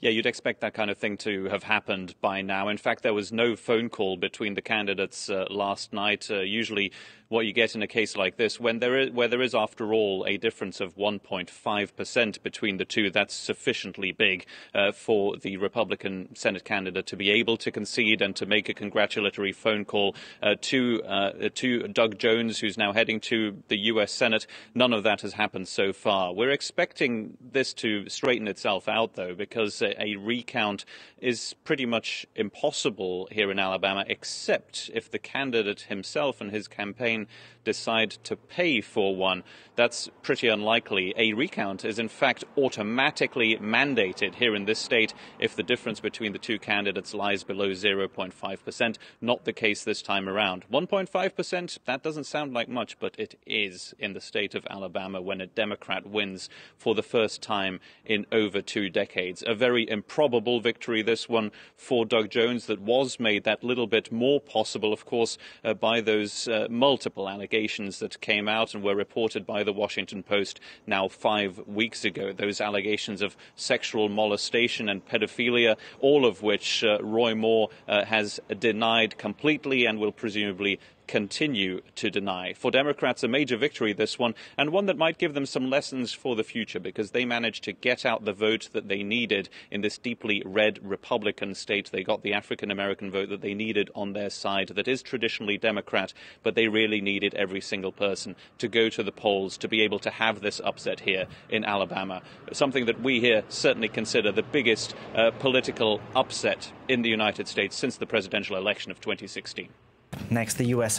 Yeah, you'd expect that kind of thing to have happened by now. In fact, there was no phone call between the candidates last night. Usually what you get in a case like this, where there is, after all, a difference of 1.5% between the two, that's sufficiently big for the Republican Senate candidate to be able to concede and to make a congratulatory phone call to Doug Jones, who's now heading to the U.S. Senate. None of that has happened so far. We're expecting this to straighten itself out, though, because a recount is pretty much impossible here in Alabama, except if the candidate himself and his campaign decide to pay for one. That's pretty unlikely. A recount is in fact automatically mandated here in this state if the difference between the two candidates lies below 0.5%. Not the case this time around. 1.5%, that doesn't sound like much, but it is in the state of Alabama when a Democrat wins for the first time in over 2 decades. A very improbable victory, this one, for Doug Jones, that was made that little bit more possible, of course, by those multiple allegations that came out and were reported by the Washington Post now 5 weeks ago. Those allegations of sexual molestation and pedophilia, all of which Roy Moore has denied completely and will presumably continue to deny. For Democrats, a major victory, this one, and one that might give them some lessons for the future, because they managed to get out the vote that they needed in this deeply red Republican state. They got the African-American vote that they needed on their side, that is traditionally Democrat, but they really needed every single person to go to the polls to be able to have this upset here in Alabama. Something that we here certainly consider the biggest political upset in the United States since the presidential election of 2016. Next, the U.S.